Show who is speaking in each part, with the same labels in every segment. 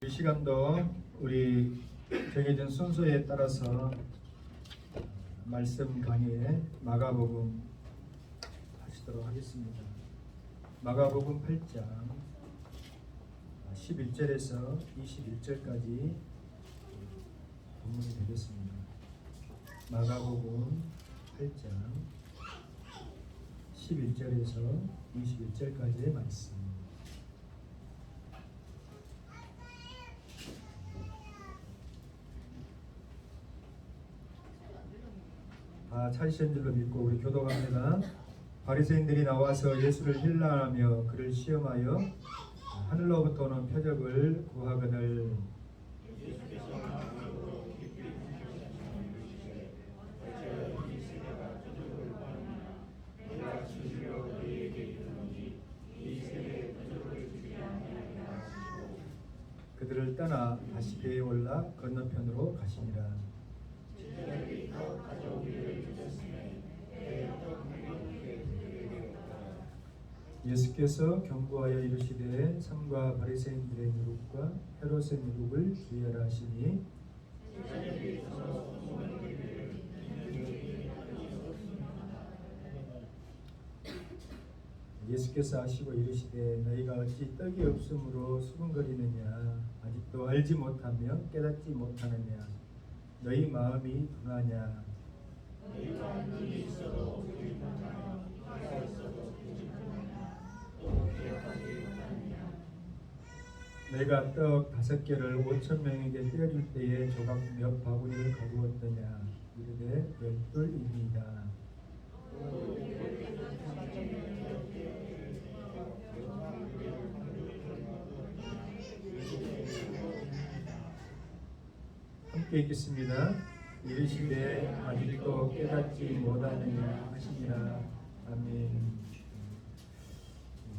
Speaker 1: 이 시간도 우리 정해진 순서에 따라서 말씀 강의에 마가복음 하시도록 하겠습니다. 마가복음 8장 11절에서 21절까지 본문이 되겠습니다. 마가복음 8장 11절에서 21절까지의 말씀. 찾으신 줄로 믿고 우리 교독합니다. 바리새인들이 나와서 예수를 힐난하며 그를 시험하여 하늘로부터 오는 표적을 구하거늘 그들을 떠나 다시 배에 올라 건너편으로 가시니라. 예수께서 경고하여 이르시되 삼가 바리새인들의 누룩과 헤롯의 누룩을 주의하라 하시니 예수께서 하시고 이르시되 너희가 어찌 떡이 없으므로 수군거리느냐 아직도 알지 못하며 깨닫지 못하느냐 너희 마음이 둔하냐 너희가 눈이 있어도 보지 못하며 귀가 있어도 듣지 못하느냐 또 기억하지 못하느냐 내가 떡 5개를 5,000명에게 떼어줄 때에 조각 몇 바구니를 가두었더냐 이르되 12입니다. 함께 읽겠습니다. 이르시되 아직도 깨닫지 못하느냐 하시니라. 아멘.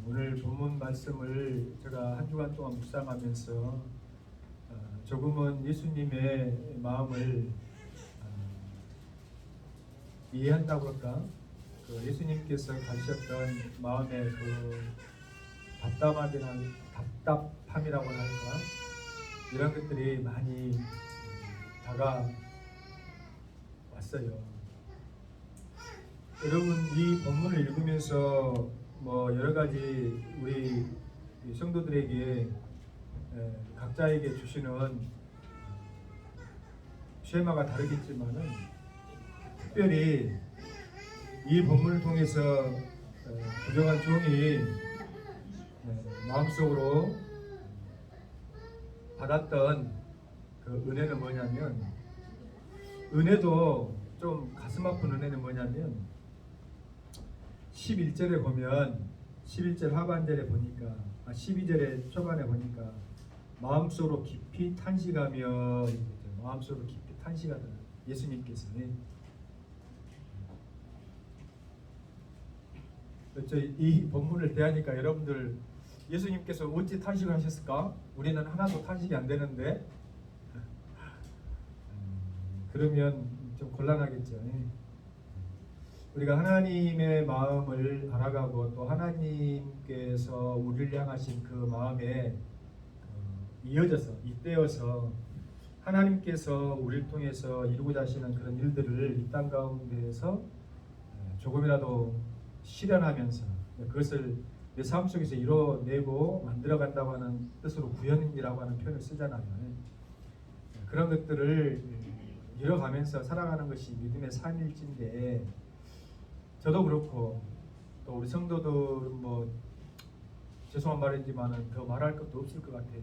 Speaker 1: 오늘 본문 말씀을 제가 한 주간 동안 묵상하면서 조금은 예수님의 마음을 이해한다고 할까? 예수님께서 가지셨던 마음의 답답함이라고 할까? 이런 것들이 많이 다가왔어요. 여러분 이 본문을 읽으면서 여러 가지 우리 성도들에게 각자에게 주시는 쉐마가 다르겠지만은 특별히 이 본문을 통해서 부정한 종이 마음속으로 받았던 그 은혜는 뭐냐면 은혜도 좀 가슴 아픈 은혜는 뭐냐면 11절에 보면 11절 하반절에 보니까 12절에 초반에 보니까 마음속으로 깊이 탄식하며 마음속으로 깊이 탄식하더라 예수님께서 이 본문을 대하니까 여러분들 예수님께서 어찌 탄식을 하셨을까? 우리는 하나도 탄식이 안 되는데 그러면 좀 곤란하겠죠. 우리가 하나님의 마음을 알아가고 또 하나님께서 우리를 향하신 그 마음에 이어져서 잇대어서 하나님께서 우리를 통해서 이루고자 하시는 그런 일들을 이 땅 가운데에서 조금이라도 실현하면서 그것을 내 삶 속에서 이뤄내고 만들어간다고 하는 뜻으로 구현이라고 하는 표현을 쓰잖아요. 그런 것들을 이뤄가면서 살아가는 것이 믿음의 삶일진데 저도 그렇고 또 우리 성도들은 죄송한 말이지만은 더 말할 것도 없을 것 같아요.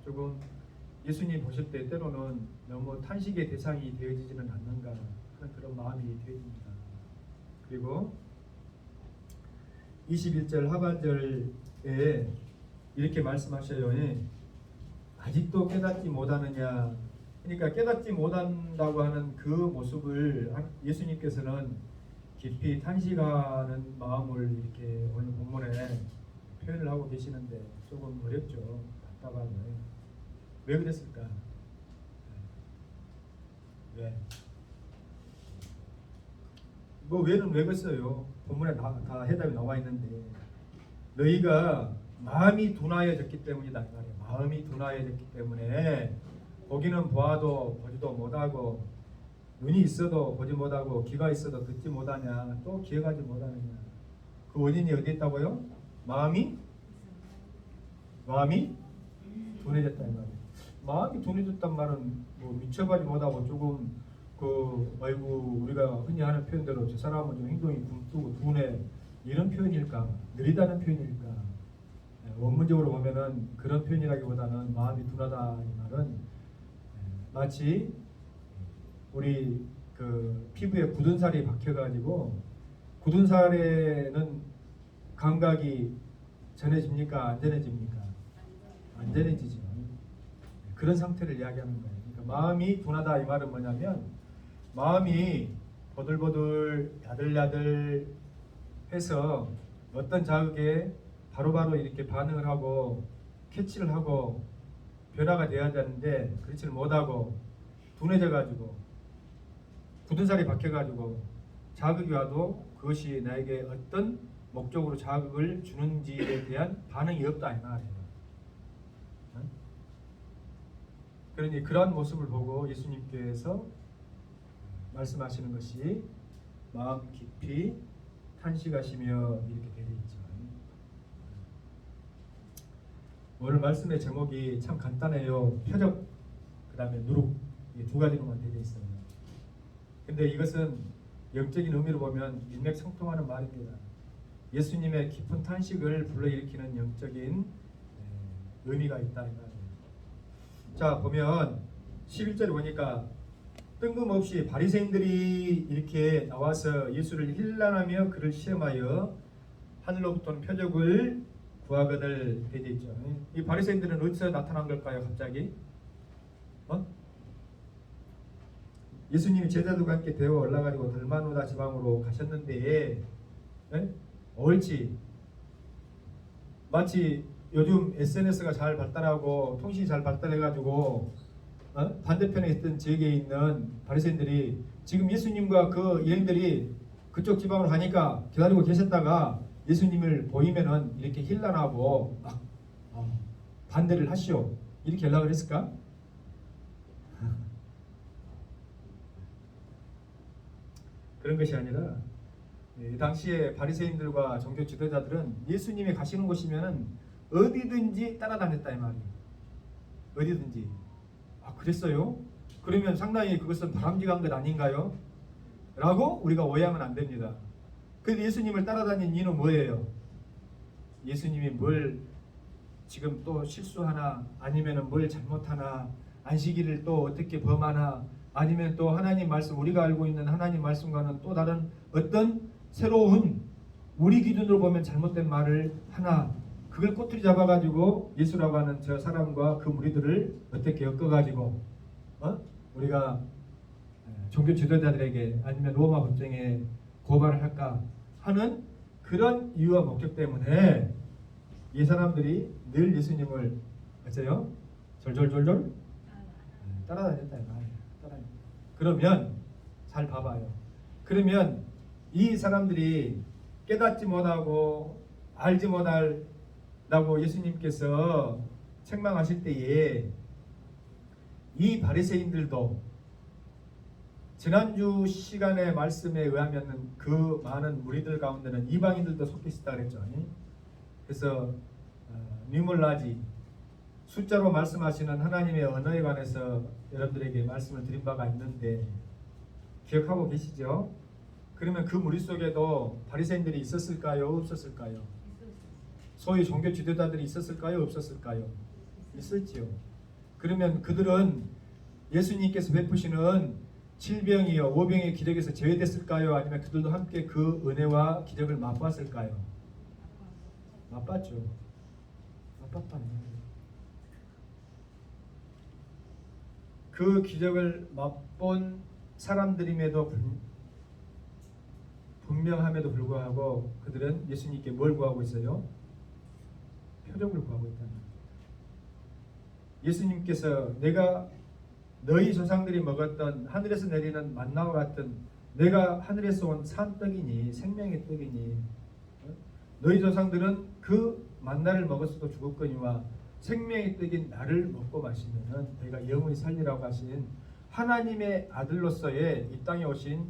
Speaker 1: 조금 예수님 보실 때 때로는 너무 탄식의 대상이 되어지지는 않는가 하는 그런 마음이 되어집니다. 그리고 21절 하반절에 이렇게 말씀하셔요. 아직도 깨닫지 못하느냐. 그러니까 깨닫지 못한다고 하는 그 모습을 예수님께서는 깊이 탄식하는 마음을 이렇게 오늘 본문에 표현을 하고 계시는데 조금 어렵죠. 답답하네. 왜 그랬을까? 왜? 왜는 왜 그랬어요? 본문에 다 해답이 나와 있는데 너희가 마음이 둔하여졌기 때문이다 이 말이에요. 마음이 둔하여졌기 때문에 보기는 보아도 보지도 못하고 눈이 있어도 보지 못하고 귀가 있어도 듣지 못하냐 또 기억하지 못하느냐. 그 원인이 어디 있다고요? 마음이 둔해졌다 이 말이에요. 마음이 둔해졌단 말은 뭐 미쳐가지 못하고 조금 아이고 우리가 흔히 하는 표현대로 저 사람은 좀 행동이 굼뜨고 둔해 이런 표현일까? 느리다는 표현일까? 원문적으로 보면은 그런 표현이라기보다는 마음이 둔하다 이 말은 마치 우리 그 피부에 굳은 살이 박혀가지고 굳은 살에는 감각이 전해집니까? 안 전해집니까? 안 전해지죠. 그런 상태를 이야기하는 거예요. 그러니까 마음이 둔하다 이 말은 뭐냐면 마음이 보들보들 야들야들 해서 어떤 자극에 바로바로 이렇게 반응을 하고 캐치를 하고 변화가 돼야 되는데 그렇지를 못하고 둔해져 가지고 굳은 살이 박혀 가지고 자극이 와도 그것이 나에게 어떤 목적으로 자극을 주는지에 대한 반응이 없다 이 말이에요. 그러니 그러한 모습을 보고 예수님께서 말씀하시는 것이 마음 깊이 탄식하시며 이렇게 되어 있죠. 오늘 말씀의 제목이 참 간단해요. 표적, 그 다음에 누룩, 이 두 가지로만 되어 있어요. 근데 이것은 영적인 의미로 보면 일맥상통하는 말입니다. 예수님의 깊은 탄식을 불러일으키는 영적인 의미가 있다 이 말이에요. 자 보면 11절에 보니까 뜬금없이 바리새인들이 이렇게 나와서 예수를 힐난하며 그를 시험하여 하늘로부터는 표적을 구하거늘 되어 있죠. 이 바리새인들은 어디서 나타난 걸까요? 갑자기 예수님이 제자들과 함께 되어 올라가지고 달마누다 지방으로 가셨는데 옳지 마치 요즘 SNS가 잘 발달하고 통신이 잘 발달해가지고 반대편에 있던 지역에 있는 바리새인들이 지금 예수님과 그 여인들이 그쪽 지방으로 가니까 기다리고 계셨다가 예수님을 보이면은 이렇게 힐난하고 막 반대를 하시오 이렇게 연락을 했을까? 그런 것이 아니라 당시에 바리새인들과 종교 지도자들은 예수님이 가시는 곳이면은 어디든지 따라다녔다 이 말이에요. 어디든지. 그랬어요? 그러면 상당히 그것은 바람직한 것 아닌가요? 라고 우리가 오해하면 안 됩니다. 그런데 예수님을 따라다닌 이유는 뭐예요? 예수님이 뭘 지금 또 실수하나 아니면 뭘 잘못하나 안식일을 또 어떻게 범하나 아니면 또 하나님 말씀 우리가 알고 있는 하나님 말씀과는 또 다른 어떤 새로운 우리 기준으로 보면 잘못된 말을 하나 그걸 꼬투리 잡아가지고 예수라고 하는 저 사람과 그 무리들을 어떻게 엮어가지고 우리가 종교 지도자들에게 아니면 로마 법정에 고발을 할까 하는 그런 이유와 목적 때문에 이 사람들이 늘 예수님을 어째요? 졸졸졸졸 따라다녔다 말이에요. 그러면 잘 봐봐요. 그러면 이 사람들이 깨닫지 못하고 알지 못하라고 예수님께서 책망하실 때에 이 바리새인들도 지난주 시간의 말씀에 의하면 그 많은 무리들 가운데는 이방인들도 속해 있다 그랬죠. 그래서 미몰라지 숫자로 말씀하시는 하나님의 언어에 관해서 여러분들에게 말씀을 드린 바가 있는데 기억하고 계시죠? 그러면 그 무리 속에도 바리새인들이 있었을까요? 없었을까요? 소위 종교 지도자들이 있었을까요? 없었을까요? 있었지요. 그러면 그들은 예수님께서 베푸시는 질병이요 오병의 기력에서 제외됐을까요? 아니면 그들도 함께 그 은혜와 기력을 맛봤을까요? 맛봤죠. 맛봤다는 거예요. 그 기적을 맛본 사람들임에도 분명함에도 불구하고 그들은 예수님께 뭘 구하고 있어요? 표적을 구하고 있다는 거예요. 예수님께서 내가 너희 조상들이 먹었던 하늘에서 내리는 만나와 같은 내가 하늘에서 온 산떡이니 생명의 떡이니 너희 조상들은 그 만나를 먹었어도 죽었거니와 생명의 떡인 나를 먹고 마시면은 내가 영원히 살리라고 하신 하나님의 아들로서의 이 땅에 오신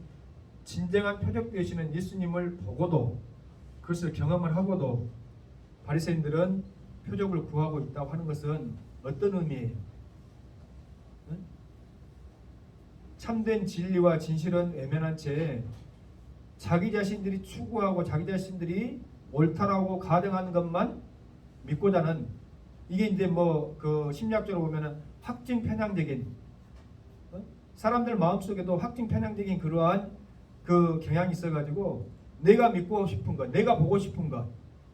Speaker 1: 진정한 표적 되시는 예수님을 보고도 그것을 경험을 하고도 바리새인들은 표적을 구하고 있다고 하는 것은 어떤 의미예요? 응? 참된 진리와 진실은 외면한 채 자기 자신들이 추구하고 자기 자신들이 옳다라고 가정하는 것만 믿고자 하는, 이게 이제 뭐 그 심리학적으로 보면은 확증 편향적인, 사람들 마음속에도 확증 편향적인 그러한 그 경향이 있어가지고 내가 믿고 싶은 것, 내가 보고 싶은 것,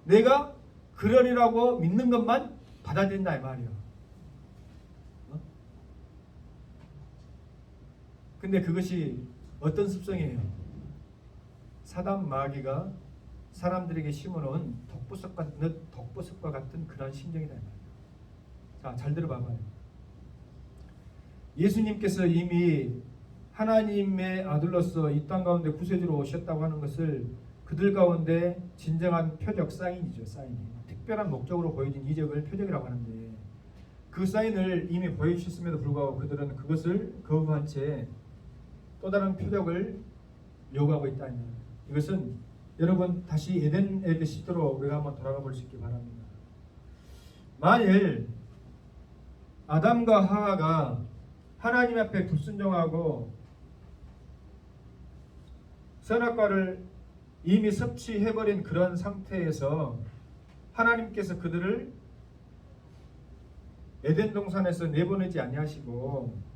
Speaker 1: 내가 그러리라고 믿는 것만 받아들인다 이 말이야. 근데 그것이 어떤 습성이에요? 사단 마귀가 사람들에게 심어놓은 독보석과 같은 그런 심정이다. 자, 잘 들어봐봐요. 예수님께서 이미 하나님의 아들로서 이 땅 가운데 구세주로 오셨다고 하는 것을 그들 가운데 진정한 표적 사인이죠. 사인이 특별한 목적으로 보여진 이적을 표적이라고 하는데, 그 사인을 이미 보여주셨음에도 불구하고 그들은 그것을 거부한 채 또 다른 표적을 요구하고 있다. 이것은 여러분 다시 에덴 시대로 우리가 한번 돌아가 볼 수 있기 바랍니다. 만일 아담과 하와가 하나님 앞에 불순종하고 선악과를 이미 섭취해버린 그런 상태에서 하나님께서 그들을 에덴 동산에서 내보내지 아니하시고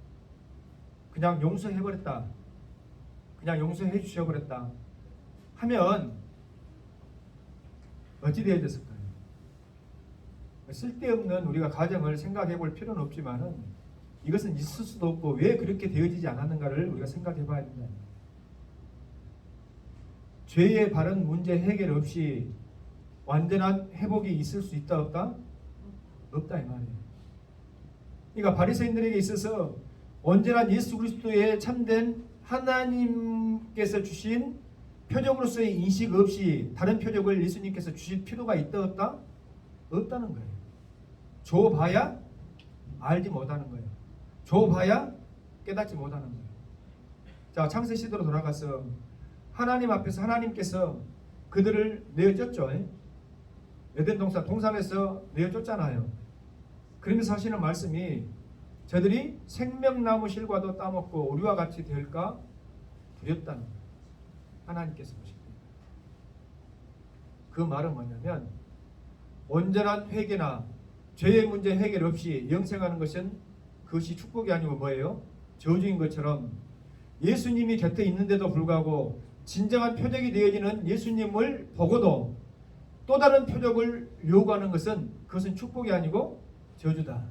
Speaker 1: 그냥 용서해버렸다, 그냥 용서해 주셔버렸다 하면 어찌 되어졌을까요? 쓸데없는 우리가 가정을 생각해 볼 필요는 없지만은 이것은 있을 수도 없고 왜 그렇게 되어지지 않았는가를 우리가 생각해 봐야 된다. 죄의 바른 문제 해결 없이 완전한 회복이 있을 수 있다 없다? 없다 이 말이에요. 그러니까 바리새인들에게 있어서 언제나 예수 그리스도의 참된 하나님께서 주신 표적으로서의 인식 없이 다른 표적을 예수님께서 주실 필요가 있다 없다? 없다는 거예요. 줘봐야 알지 못하는 거예요. 줘봐야 깨닫지 못하는 거예요. 자, 창세 시대로 돌아가서 하나님 앞에서 하나님께서 그들을 내어쫓죠. 에덴 동산에서 내어쫓잖아요. 그러면서 하시는 말씀이 저들이 생명나무 실과도 따먹고 우리와 같이 될까 두렵다는 거예요. 하나님께서 보실 때. 그 말은 뭐냐면 온전한 회개나 죄의 문제 해결 없이 영생하는 것은 그것이 축복이 아니고 뭐예요? 저주인 것처럼 예수님이 곁에 있는데도 불구하고 진정한 표적이 되어지는 예수님을 보고도 또 다른 표적을 요구하는 것은 그것은 축복이 아니고 저주다.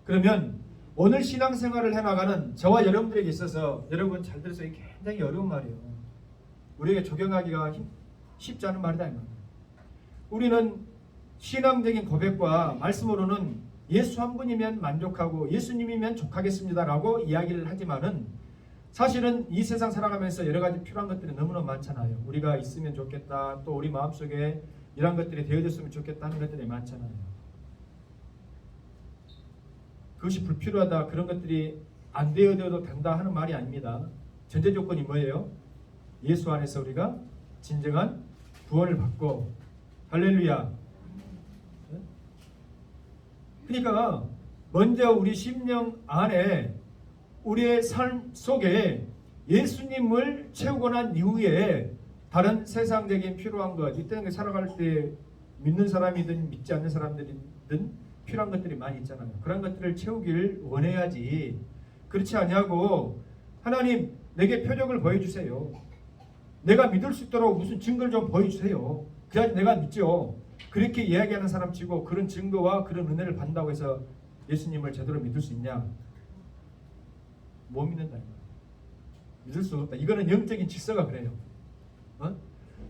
Speaker 1: 그러면 오늘 신앙생활을 해나가는 저와 여러분들에게 있어서, 여러분 잘 들으세요. 이게 굉장히 어려운 말이에요. 우리에게 적용하기가 쉽지 않은 말이다 이 말이에요. 우리는 신앙적인 고백과 말씀으로는 예수 한 분이면 만족하고 예수님이면 족하겠습니다라고 이야기를 하지만은 사실은 이 세상 살아가면서 여러 가지 필요한 것들이 너무나 많잖아요. 우리가 있으면 좋겠다, 또 우리 마음속에 이런 것들이 되어졌으면 좋겠다 하는 것들이 많잖아요. 그것이 불필요하다, 그런 것들이 안 되어도 된다 하는 말이 아닙니다. 전제 조건이 뭐예요? 예수 안에서 우리가 진정한 구원을 받고, 할렐루야. 그러니까 먼저 우리 심령 안에 우리의 삶 속에 예수님을 채우고 난 이후에 다른 세상적인 필요한 것, 이 땅에 살아갈 때 믿는 사람이든 믿지 않는 사람들이든 필요한 것들이 많이 있잖아요. 그런 것들을 채우길 원해야지. 그렇지 않냐고, 하나님 내게 표적을 보여주세요. 내가 믿을 수 있도록 무슨 증거를 좀 보여주세요. 그래야지 내가 믿죠. 그렇게 이야기하는 사람 치고 그런 증거와 그런 은혜를 받는다고 해서 예수님을 제대로 믿을 수 있냐? 못 믿는다. 믿을 수 없다. 이거는 영적인 질서가 그래요.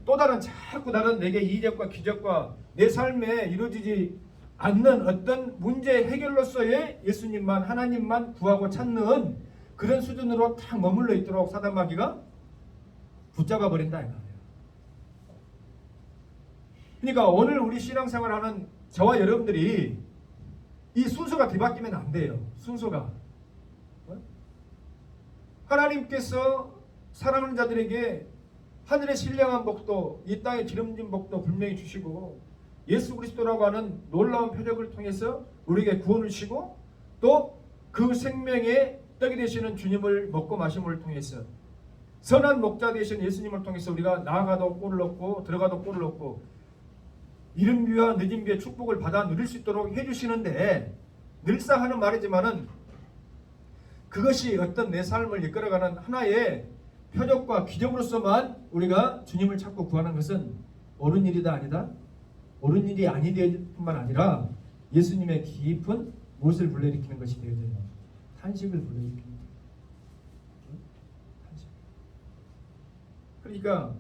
Speaker 1: 또 자꾸 다른 내게 이적과 기적과 내 삶에 이루어지지 않는 어떤 문제 해결로서의 예수님만, 하나님만 구하고 찾는 그런 수준으로 딱 머물러 있도록 사단 마귀가 붙잡아 버린다 이 말이에요.
Speaker 2: 그러니까 오늘 우리 신앙생활하는 저와 여러분들이 이 순서가 뒤바뀌면 안 돼요. 순서가. 하나님께서 사랑하는 자들에게 하늘의 신령한 복도, 이 땅의 기름진 복도 분명히 주시고, 예수 그리스도라고 하는 놀라운 표적을 통해서 우리에게 구원을 주시고, 또 그 생명의 떡이 되시는 주님을 먹고 마심을 통해서, 선한 목자 되신 예수님을 통해서 우리가 나아가도 꼴을 얻고 들어가도 꼴을 얻고 이른 비와 늦은 비의 축복을 받아 누릴 수 있도록 해주시는데, 늘상 하는 말이지만은 그것이 어떤 내 삶을 이끌어가는 하나의 표적과 기적으로서만 우리가 주님을 찾고 구하는 것은 옳은 일이다 아니다? 옳은 일이 아니 될 뿐만 아니라 예수님의 깊은 무엇을 불러일으키는 것이 되어져요? 탄식을 불러일으키는 거예요. 탄식. 그러니까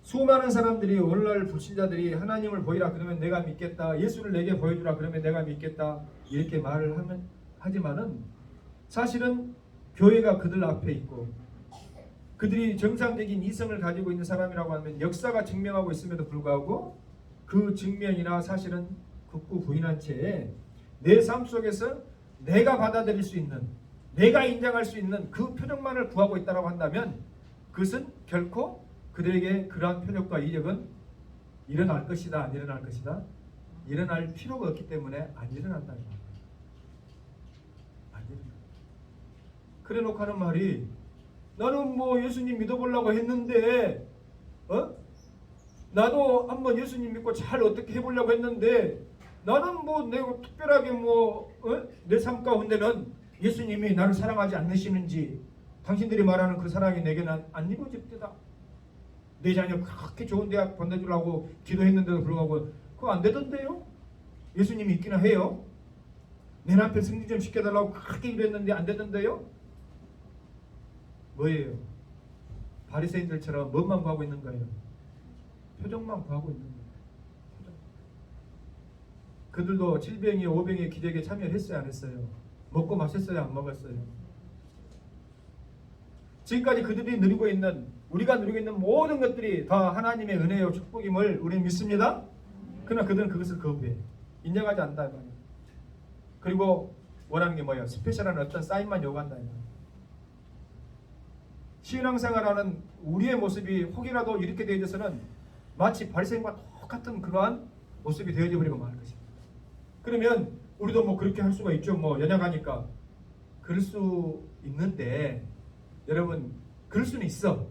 Speaker 2: 수많은 사람들이 오늘날 불신자들이 하나님을 보이라 그러면 내가 믿겠다, 예수를 내게 보여주라 그러면 내가 믿겠다, 이렇게 말을 하지만은 사실은 교회가 그들 앞에 있고 그들이 정상적인 이성을 가지고 있는 사람이라고 하면 역사가 증명하고 있음에도 불구하고 그 증명이나 사실은 극구 부인한 채 내 삶 속에서 내가 받아들일 수 있는, 내가 인정할 수 있는 그 표적만을 구하고 있다고 한다면 그것은 결코 그들에게 그러한 표적과 이적은 일어날 것이다, 안 일어날 것이다? 일어날 필요가 없기 때문에 안 일어난다. 안 일어난다. 그래 놓고 하는 말이, 나는 뭐 예수님 믿어보려고 했는데 나도 한번 예수님 믿고 잘 어떻게 해보려고 했는데 나는 뭐 내가 특별하게 내 삶 가운데는 예수님이 나를 사랑하지 않으시는지, 당신들이 말하는 그 사랑이 내게는 안 이루어집니다. 내 자녀 그렇게 좋은 대학 보내주려고 기도했는데도 불구하고 그거 안 되던데요? 예수님이 있기나 해요? 내 남편 승진 좀 시켜달라고 그렇게 일했는데 안 되던데요? 뭐예요? 바리새인들처럼 뭐만 구하고 있는 거예요? 표적만 구하고 있는 거예요. 표적. 그들도 7병이 5병의 기적에 참여를 했어요, 안 했어요? 먹고 마셨어요, 안 먹었어요? 지금까지 그들이 누리고 있는, 우리가 누리고 있는 모든 것들이 다 하나님의 은혜요 축복임을 우리는 믿습니다. 그러나 그들은 그것을 거부해, 인정하지 않는다 이 말이에요. 그리고 원하는 게 뭐예요? 스페셜한 어떤 사인만 요구한다 이 말이에요. 신앙생활하는 우리의 모습이 혹이라도 이렇게 되어져서는 마치 바리새인과 똑같은 그러한 모습이 되어져 버리고 말 것입니다. 그러면 우리도 뭐 그렇게 할 수가 있죠. 뭐 연약하니까. 그럴 수 있는데 여러분, 그럴 수는 있어.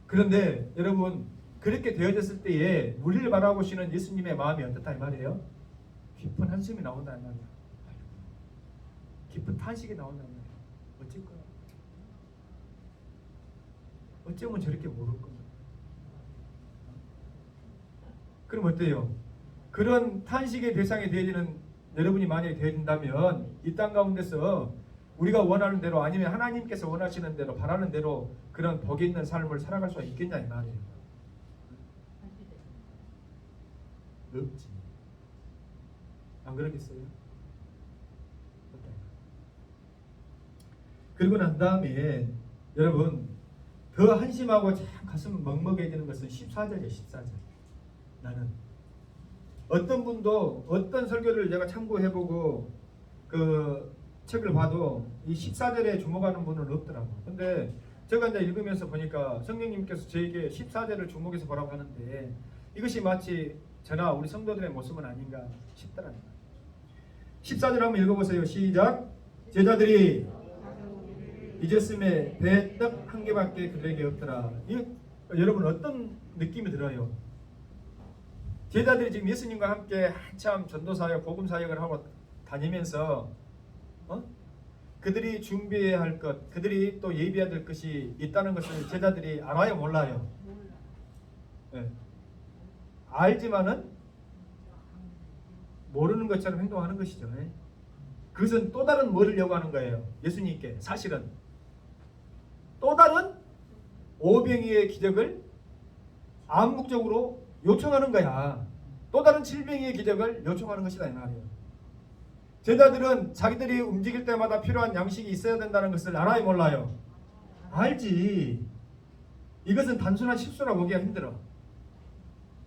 Speaker 2: 그런데 여러분, 그렇게 되어졌을 때에 우리를 바라보시는 예수님의 마음이 어떻다 이 말이에요? 깊은 한숨이 나온다 이 말이에요. 깊은 탄식이 나온다 이 말이에요. 어쩔 거야? 어쩌면 저렇게 모를 거야? 그럼 어때요? 그런 탄식의 대상이 되어지는 여러분이 만약에 되어진다면 이 땅 가운데서 우리가 원하는 대로, 아니면 하나님께서 원하시는 대로, 바라는 대로 그런 복이 있는 삶을 살아갈 수가 있겠냐 이 말이에요. 없지. 안 그러겠어요? 그리고 난 다음에 여러분, 더 한심하고 참 가슴 먹먹해지는 것은 14절이에요. 14절. 나는 어떤 분도 어떤 설교를 제가 참고해보고 그 책을 봐도 이 14절에 주목하는 분은 없더라고. 근데 제가 이제 읽으면서 보니까 성령님께서 저에게 14절을 주목해서 보라고 하는데 이것이 마치 저나 우리 성도들의 모습은 아닌가 싶더라고요. 14절 한번 읽어보세요. 시작. 제자들이 잊었음에 배 떡 한 개밖에 그들에게 없더라. 여러분 어떤 느낌이 들어요? 제자들이 지금 예수님과 함께 한참 전도사역, 복음사역을 하고 다니면서 그들이 준비해야 할 것, 그들이 또 예비해야 될 것이 있다는 것을 제자들이 알아요, 몰라요? 네. 알지만은 모르는 것처럼 행동하는 것이죠. 네? 그것은 또 다른 뭐를 요구하는 거예요? 예수님께 사실은 또 다른 오병이의 기적을 암묵적으로 요청하는 거야. 또 다른 7병이의 기적을 요청하는 것이다 이 말이에요. 제자들은 자기들이 움직일 때마다 필요한 양식이 있어야 된다는 것을 알아요, 몰라요? 알지. 이것은 단순한 실수라 보기가 힘들어.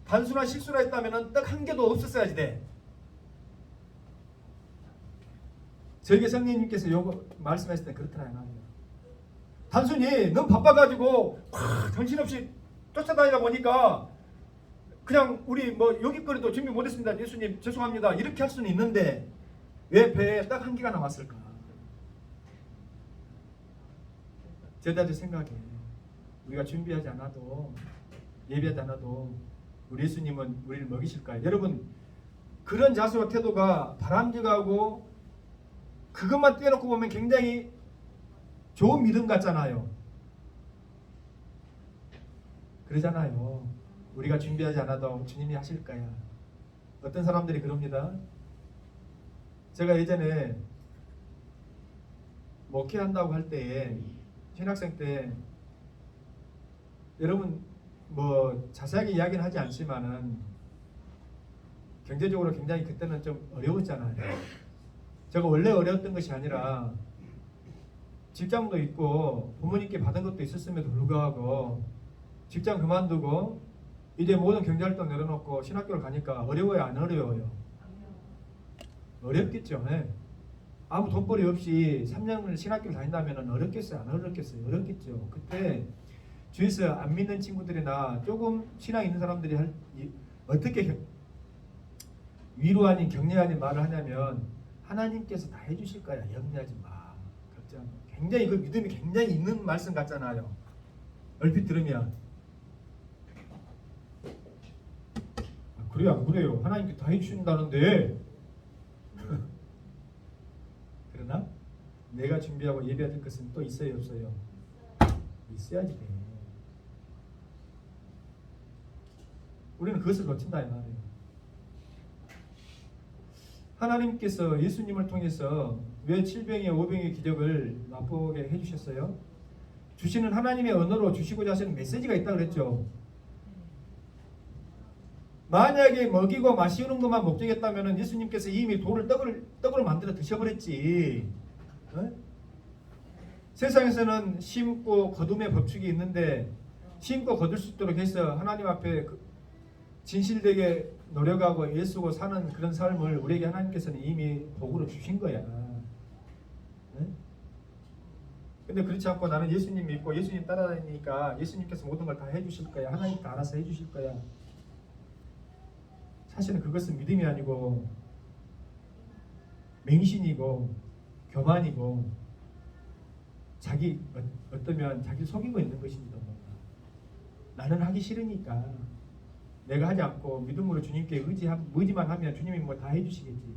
Speaker 2: 단순한 실수를 했다면 떡 한 개도 없었어야지 돼. 저에게 성령님께서 요거 말씀하실 때 그렇더라 말이에요. 단순히 너무 바빠가지고 정신없이 쫓아다니다 보니까 그냥 우리 뭐 여기거리도 준비 못했습니다. 예수님 죄송합니다. 이렇게 할 수는 있는데 왜 배에 딱 한 개가 남았을까? 제자들 생각에 우리가 준비하지 않아도 예배하지 않아도 우리 예수님은 우리를 먹이실까요? 여러분 그런 자세와 태도가 바람직하고 그것만 떼놓고 보면 굉장히 좋은 믿음 같잖아요. 그러잖아요. 우리가 준비하지 않아도 주님이 하실 거야. 어떤 사람들이 그럽니다. 제가 예전에 목회한다고 할 때에 신학생 때 여러분 뭐 자세하게 이야기는 하지 않지만은 경제적으로 굉장히 그때는 좀 어려웠잖아요. 제가 원래 어려웠던 것이 아니라 직장도 있고 부모님께 받은 것도 있었음에도 불구하고 직장 그만두고 이제 모든 경제활동 내려놓고 신학교를 가니까 어려워요 안 어려워요? 어렵겠죠. 네. 아무 돈벌이 없이 3년을 신학교를 다닌다면 어렵겠어요 안 어렵겠어요? 어렵겠죠. 그때 주위에서 안 믿는 친구들이나 조금 신앙 있는 사람들이 어떻게 위로 아닌 격려 아닌 말을 하냐면 하나님께서 다 해주실 거야 염려하지 마 걱정. 굉장히 그 믿음이 굉장히 있는 말씀 같잖아요. 얼핏 들으면 그래요 안 그래요? 하나님께 다 해주신다는데 그러나 내가 준비하고 예배할 것은 또 있어요 없어요? 있어야지 돼. 우리는 그것을 놓친다 이 말이에요. 하나님께서 예수님을 통해서 왜 7병의 5병의 기적을 맛보게 해주셨어요? 주시는 하나님의 언어로 주시고자 하시는 메시지가 있다 그랬죠. 만약에 먹이고 마시는 것만 목적이었다면 예수님께서 이미 돌을 떡으로 만들어 드셔버렸지. 어? 세상에서는 심고 거둠의 법칙이 있는데 심고 거둘 수 있도록 해서 하나님 앞에 진실되게 노력하고 애쓰고 사는 그런 삶을 우리에게 하나님께서는 이미 복으로 주신 거야. 네? 근데 그렇지 않고 나는 예수님 믿고 예수님 따라다니니까 예수님께서 모든 걸 다 해주실 거야. 하나님 다 알아서 해주실 거야. 사실은 그것은 믿음이 아니고 맹신이고 교만이고 어떠면 자기 속이고 있는 것입니다. 나는 하기 싫으니까 내가 하지 않고 믿음으로 주님께 의지만 하면 주님이 뭐 다 해주시겠지.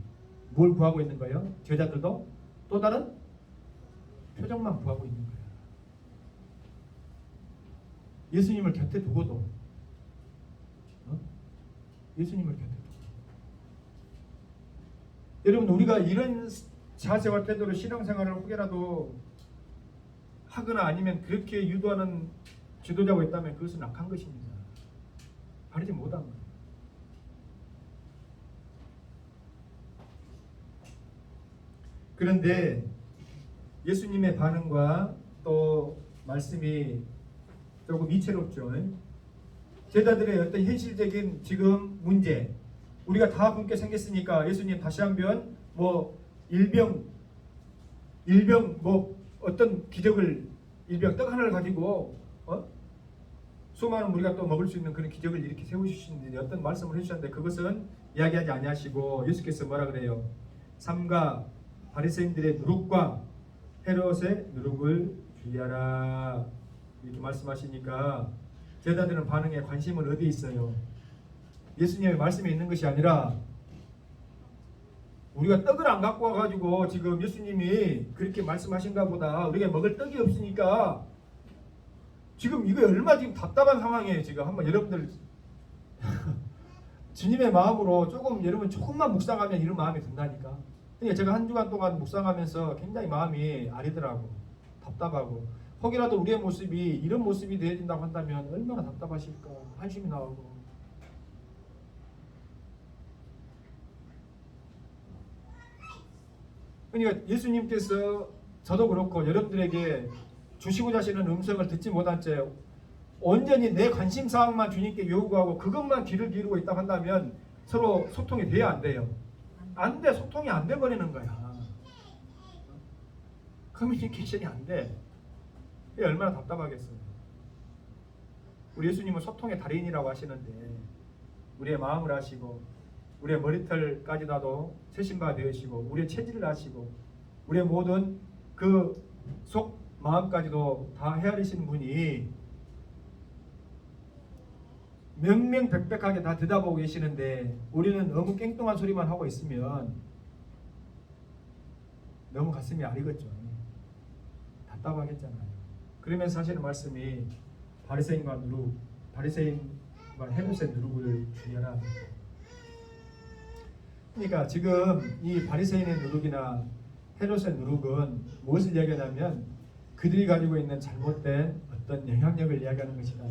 Speaker 2: 뭘 구하고 있는 거예요? 제자들도 또 다른 표정만 구하고 있는 거야. 예수님을 곁에 두고도 예수님을 곁에 두고 여러분 우리가 이런 자세와 태도로 신앙생활을 혹여라도 하거나 아니면 그렇게 유도하는 지도자가 있다면 그것은 악한 것입니다. 바르지 못한 거예요. 그런데 예수님의 반응과 또 말씀이 조금 이채롭죠. 제자들의 어떤 현실적인 지금 문제 우리가 다 굶게 생겼으니까 예수님 다시 한번 뭐 일병 뭐 어떤 기적을 일병 떡 하나를 가지고 수많은 우리가 또 먹을 수 있는 그런 기적을 이렇게 세우시는데 어떤 말씀을 해주셨는데 그것은 이야기하지 아니하시고 예수께서 뭐라 그래요? 삼가 바리새인들의 누룩과 헤롯의 누룩을 주의하라 이렇게 말씀하시니까 제자들은 반응에 관심은 어디에 있어요? 예수님의 말씀에 있는 것이 아니라 우리가 떡을 안 갖고 와가지고 지금 예수님이 그렇게 말씀하신가 보다 우리가 먹을 떡이 없으니까 지금 이거 얼마 지금 답답한 상황이에요. 지금 한번 여러분들 주님의 마음으로 여러분 조금만 묵상하면 이런 마음이 든다니까. 그러니까 제가 한 주간 동안 묵상하면서 굉장히 마음이 아리더라고. 답답하고 혹이라도 우리의 모습이 이런 모습이 되어진다고 한다면 얼마나 답답하실까. 한심이 나오고. 그러니까 예수님께서 저도 그렇고 여러분들에게 주시고자 하시는 음성을 듣지 못한 채 온전히 내 관심 사항만 주님께 요구하고 그것만 귀를 기울이고 있다고 한다면 서로 소통이 돼야 안 돼요? 안 돼. 소통이 안 돼 버리는 거야. 커뮤니케이션이 안 돼. 이게 얼마나 답답하겠어요. 우리 예수님은 소통의 달인이라고 하시는데 우리의 마음을 아시고 우리의 머리털까지라도 세신바 되시고 우리의 체질을 아시고 우리의 모든 그 속 마음까지도 다 헤아리시는 분이 명명백백하게 다 들여다보고 계시는데 우리는 너무 깽뚱한 소리만 하고 있으면 너무 가슴이 아리겠죠. 답답하겠잖아요. 그러면서 사실은 말씀이 바리새인과 누룩, 바리새인과 헤롯의 누룩을 주의하라. 그러니까 지금 이 바리새인의 누룩이나 헤롯의 누룩은 무엇을 이야기하냐면 그들이 가지고 있는 잘못된 어떤 영향력을 이야기하는 것이다.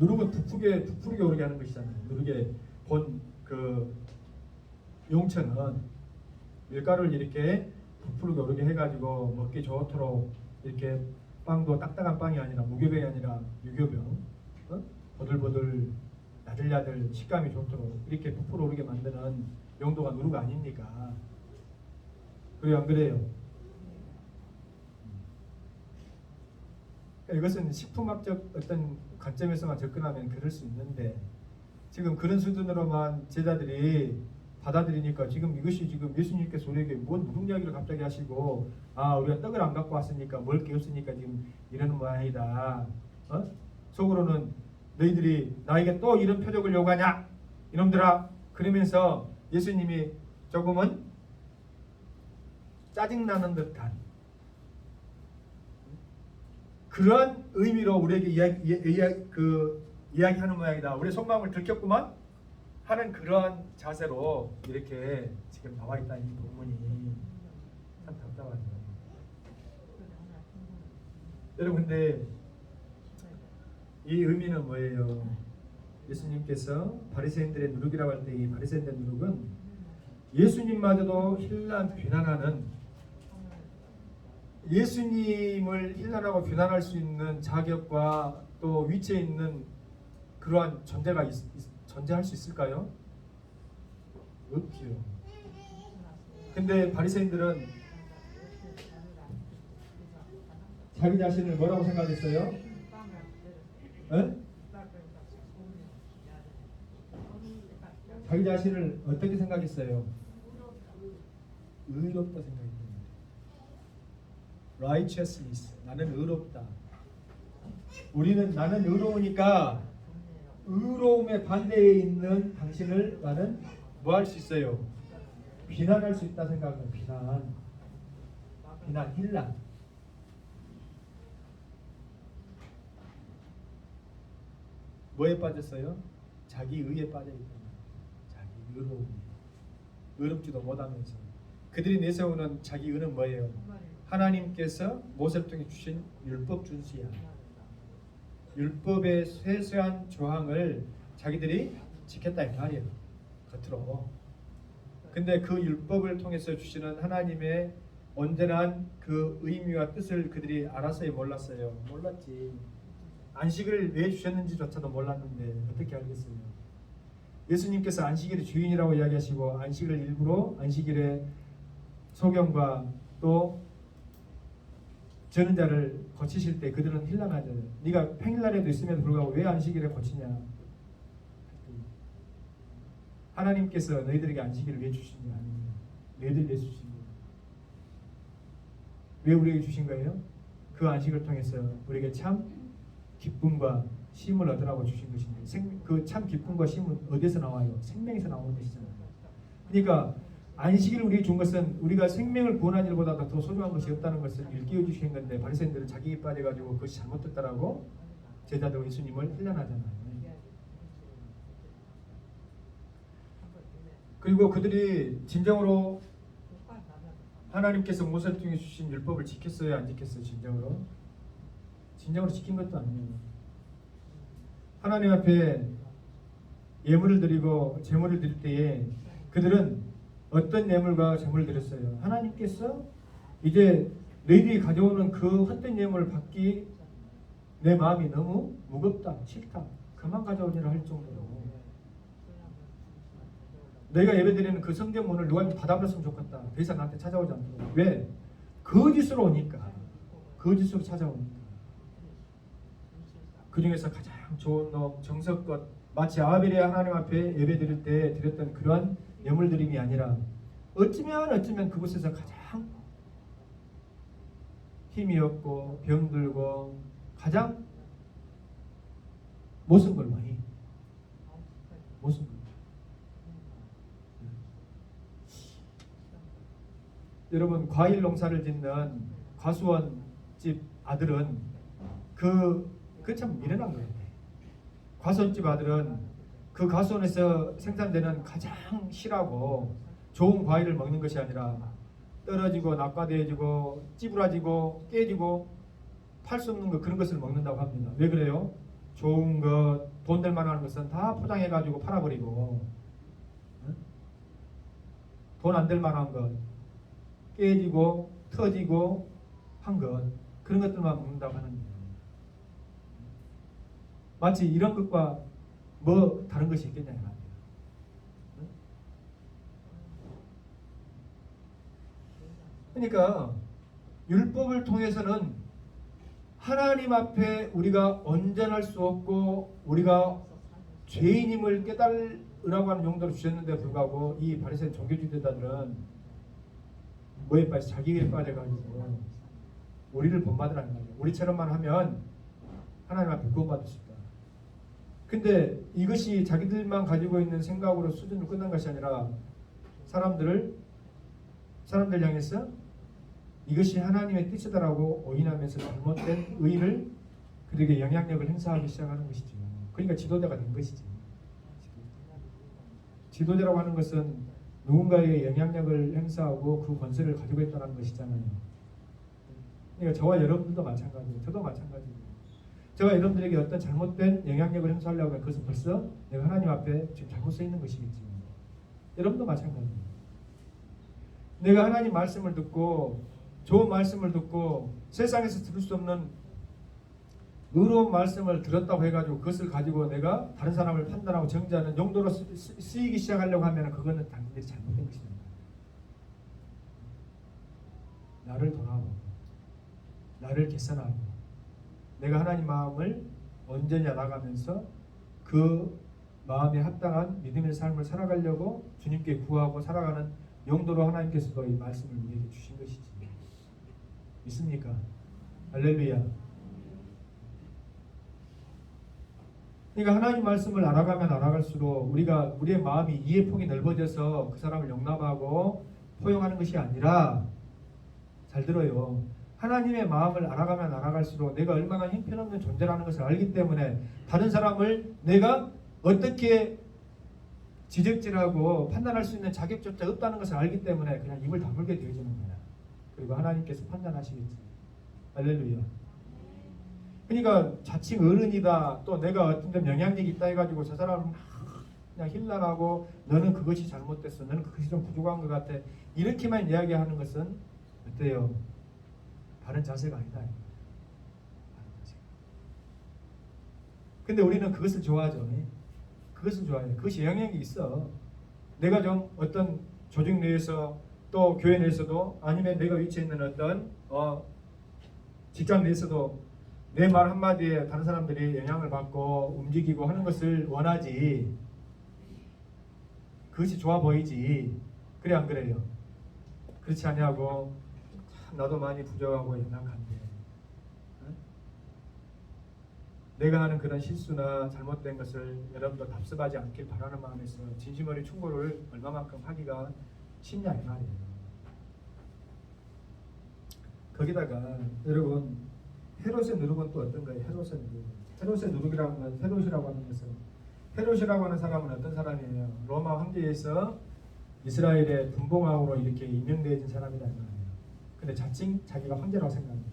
Speaker 2: 누룩은 부풀게 오르게 하는 것이잖아요. 누룩의 본 그 용처는 밀가루를 이렇게 부풀게 오르게 해가지고 먹기 좋도록 이렇게 빵도 딱딱한 빵이 아니라 무교병이 아니라 유교병, 보들보들 야들야들 식감이 좋도록 이렇게 부풀어 오르게 만드는 용도가 누룩 아닙니까? 그래요, 안 그래요? 이것은 식품학적 어떤 관점에서만 접근하면 그럴 수 있는데 지금 그런 수준으로만 제자들이 받아들이니까 지금 이것이 지금 예수님께서 우리에게 뭔 누룩 이야기를 갑자기 하시고 우리가 떡을 안 갖고 왔으니까 먹을 게 없으니까 지금 이러는 모양이다. 속으로는 너희들이 나에게 또 이런 표적을 요구하냐 이놈들아. 그러면서 예수님이 조금은 짜증나는 듯한 그런 의미로 우리에게 이야기하는 모양이다. 우리 속마음을 들켰구만 하는 그러한 자세로 이렇게 지금 나와 있다는 이 본문이 참 답답하죠. 여러분 근데 이 의미는 뭐예요? 예수님께서 바리새인들의 누룩이라고 할 때 이 바리새인들의 누룩은 예수님마저도 힐난 비난하는 예수님을 힐난하고 비난할 수 있는 자격과 또 위치에 있는 그러한 존재가 존재할 수 있을까요? 없지요. 근데 바리새인들은 자기 자신을 뭐라고 생각했어요? 자기 자신을 어떻게 생각했어요? 의롭다 생각했습니다. righteousness, 나는 의롭다. 우리는 나는 의로우니까 의로움의 반대에 있는 당신을 나는 뭐 할 수 있어요? 비난할 수 있다 생각해요. 비난, 힐난. 뭐에 빠졌어요? 자기 의에 빠져있다. 자기 의로움. 의롭지도 못하면서 그들이 내세우는 자기 의는 뭐예요? 하나님께서 모세를 통해 주신 율법 준수야. 율법의 세세한 조항을 자기들이 지켰다 이 말이에요. 겉으로. 근데 그 율법을 통해서 주시는 하나님의 온전한 그 의미와 뜻을 그들이 알았어요? 몰랐어요? 몰랐지. 안식을 왜 주셨는지조차도 몰랐는데 어떻게 알겠어요? 예수님께서 안식일의 주인이라고 이야기하시고 안식일을 일부러 안식일에 소경과 또 저는 자를 고치실 때 그들은 힐난하죠. 네가 평일날에도 있음에도 불구하고 왜 안식일에 고치냐? 하나님께서 너희들에게 안식일을 왜 주신 게 아닙니다. 너희들 왜 주신 거예요? 왜 우리에게 주신 거예요? 그 안식을 통해서 우리에게 참 기쁨과 쉼을 얻으라고 주신 것인데 그 참 기쁨과 쉼은 어디서 나와요? 생명에서 나오는 것이잖아요. 그러니까 안식일을 우리에게 준 것은 우리가 생명을 구원한 일보다 더 소중한 것이 없다는 것을 일깨워 주신 건데 바리새인들은 자기에 빠져가지고 그것이 잘못됐다라고 제자들 예수님을 힐난하잖아요. 그리고 그들이 진정으로 하나님께서 모세를 통해 주신 율법을 지켰어요? 안 지켰어요? 진정으로 지킨 것도 아니에요. 하나님 앞에 예물을 드리고 제물을 드릴 때에 그들은 어떤 예물과 제물을 드렸어요? 하나님께서 이제 너희들이 가져오는 그 헛된 예물을 받기 내 마음이 너무 무겁다, 싫다, 그만 가져오니라 할 정도로 내가 예배드리는 그 성경문을 누가 좀 닫아버렸으면 좋겠다. 더 이상 나한테 찾아오지 않도록. 왜? 거짓으로 오니까. 거짓으로 찾아오니까. 그 중에서 가장 좋은 놈, 정석껏 마치 아벨이 하나님 앞에 예배드릴 때 드렸던 그러한 예물드림이 아니라 어쩌면 그곳에서 가장 힘이 없고 병들고 가장 못쓴 걸 많이 못쓴 걸. 여러분 과일 농사를 짓는 과수원 집 아들은 그 참 미련한 거예요. 과수원집 아들은 그 과수원에서 생산되는 가장 실하고 좋은 과일을 먹는 것이 아니라 떨어지고 낙과되어지고 찌부라지고 깨지고 팔 수 없는 것 그런 것을 먹는다고 합니다. 왜 그래요? 좋은 것, 돈 될 만한 것은 다 포장해 가지고 팔아버리고 돈 안 될 만한 것 깨지고 터지고 한 것 그런 것들만 먹는다고 하는 거예요. 마치 이런 것과 뭐 다른 것이 있겠냐 이 말이에요. 그러니까 율법을 통해서는 하나님 앞에 우리가 온전할 수 없고 우리가 죄인임을 깨달으라고 하는 용도로 주셨는데 불구하고 이 바리새인 종교지도자들은 뭐에 빠져 자기에 빠져가지고 우리를 본받으라는 거예요. 우리처럼만 하면 하나님 앞에 구원받을 수 있다. 근데 이것이 자기들만 가지고 있는 생각으로 수준으로 끝난 것이 아니라 사람들 향해서 이것이 하나님의 뜻이다라고 오인하면서 잘못된 의를 그들에게 영향력을 행사하기 시작하는 것이죠. 그러니까 지도자가 된 것이지. 지도자라고 하는 것은 누군가에게 영향력을 행사하고 그 권세를 가지고 있다는 것이잖아요. 그러니까 저와 여러분들도 마찬가지고 저도 마찬가지고 제가 여러분들에게 어떤 잘못된 영향력을 행사하려고 하면 그것은 벌써 내가 하나님 앞에 지금 잘못 서 있는 것이겠지. 여러분도 마찬가지입니다. 내가 하나님 말씀을 듣고 좋은 말씀을 듣고 세상에서 들을 수 없는 의로운 말씀을 들었다고 해가지고 그것을 가지고 내가 다른 사람을 판단하고 정죄하는 용도로 쓰이기 시작하려고 하면 그거는 당연히 잘못된 것입니다. 나를 돌아보고 나를 개선하고 내가 하나님 마음을 온전히 알아가면서 그 마음에 합당한 믿음의 삶을 살아가려고 주님께 구하고 살아가는 용도로 하나님께서도 이 말씀을 우리에게 주신 것이지. 믿습니까? 할렐루야. 그러니까 하나님 말씀을 알아가면 알아갈수록 우리의 마음이 이해폭이 넓어져서 그 사람을 용납하고 포용하는 것이 아니라 잘 들어요. 하나님의 마음을 알아가면 알아갈수록 내가 얼마나 형편없는 존재라는 것을 알기 때문에 다른 사람을 내가 어떻게 지적질하고 판단할 수 있는 자격조차 없다는 것을 알기 때문에 그냥 입을 다물게 되어지는 거야. 그리고 하나님께서 판단하시겠지. 할렐루야. 그러니까 자칭 어른이다 또 내가 어떤 점 영향력이 있다 해가지고 저 사람은 그냥 힐난하고 너는 그것이 잘못됐어 너는 그것이 좀 부족한 것 같아 이렇게만 이야기하는 것은 어때요? 바른 자세가 아니다. 근데 우리는 그것을 좋아하죠. 그것을 좋아해요. 그것이 영향이 있어. 내가 좀 어떤 조직 내에서 또 교회 내에서도 아니면 내가 위치해 있는 어떤 직장 내에서도 내 말 한마디에 다른 사람들이 영향을 받고 움직이고 하는 것을 원하지. 그것이 좋아 보이지. 그래 안 그래요? 그렇지 아니하고 나도 많이 부족하고 연약한데 내가 하는 그런 실수나 잘못된 것을 여러분도 답습하지 않길 바라는 마음에서 진심 어린 충고를 얼마만큼 하기가 쉽냐 이 말이에요. 거기다가 여러분 헤롯의 누룩은 또 어떤 거예요? 헤롯의 누룩. 헤롯의 누룩이라고 하는 헤롯이라고 하는 것은 헤롯이라고 하는 사람은 어떤 사람이에요? 로마 황제에서 이스라엘의 분봉왕으로 이렇게 임명되어진 사람이다 이 말이에요. 근데 자칭 자기가 황제라고 생각합니다.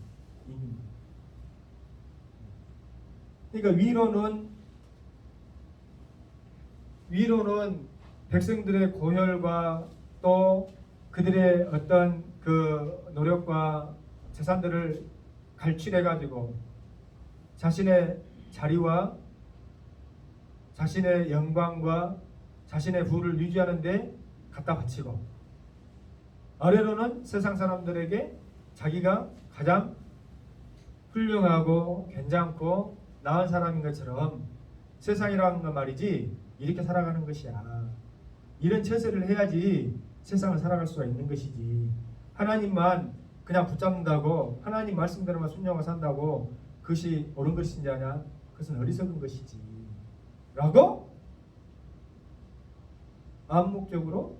Speaker 2: 이미. 그러니까 위로는 백성들의 고혈과 또 그들의 어떤 그 노력과 재산들을 갈취해 가지고 자신의 자리와 자신의 영광과 자신의 부를 유지하는데 갖다 바치고, 아래로는 세상 사람들에게 자기가 가장 훌륭하고 괜찮고 나은 사람인 것처럼, 세상이라는 건 말이지 이렇게 살아가는 것이야. 이런 처세를 해야지 세상을 살아갈 수가 있는 것이지, 하나님만 그냥 붙잡는다고, 하나님 말씀대로만 순종하고 산다고 그것이 옳은 것인지 아냐? 그것은 어리석은 것이지 라고 암묵적으로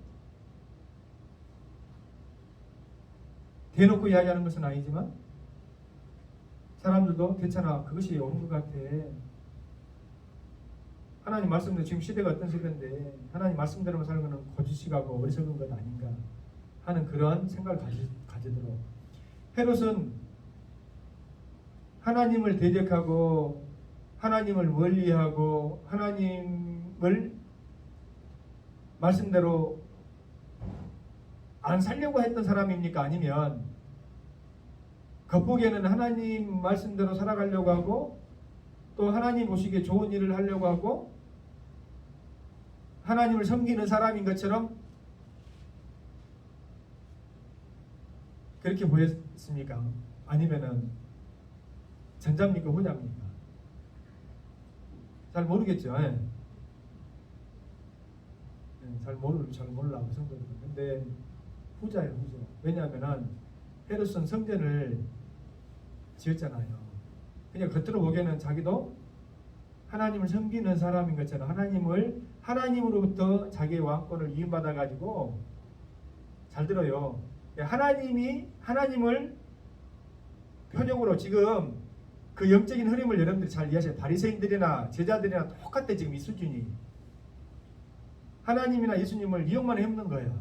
Speaker 2: 대놓고 이야기하는 것은 아니지만, 사람들도 괜찮아, 그것이 옳은 것 같아, 하나님 말씀대로, 지금 시대가 어떤 시대인데 하나님 말씀대로만 살는 것은 거짓이가고 어리석은 것 아닌가 하는 그런 생각을 가지도록, 헤롯은 하나님을 대적하고 하나님을 멀리하고 하나님을 말씀대로 안 살려고 했던 사람입니까? 아니면 겉보기에는 하나님 말씀대로 살아가려고 하고 또 하나님 보시기에 좋은 일을 하려고 하고 하나님을 섬기는 사람인 것처럼 그렇게 보였습니까? 아니면은 전자입니까? 후자입니까? 잘 모르겠죠. 예. 잘 몰라 성도들은. 근데 후자예요, 후자. 왜냐하면은 헤롯은 성전을 지었잖아요. 그냥 겉으로 보기에는 자기도 하나님을 섬기는 사람인 것처럼 하나님으로부터 자기의 왕권을 이임받아 가지고, 잘 들어요. 하나님을 표적으로, 지금 그 영적인 흐름을 여러분들이 잘 이해하셔요. 바리새인들이나 제자들이나 똑같아. 지금 이 수준이 하나님이나 예수님을 이용만 해먹는 거예요.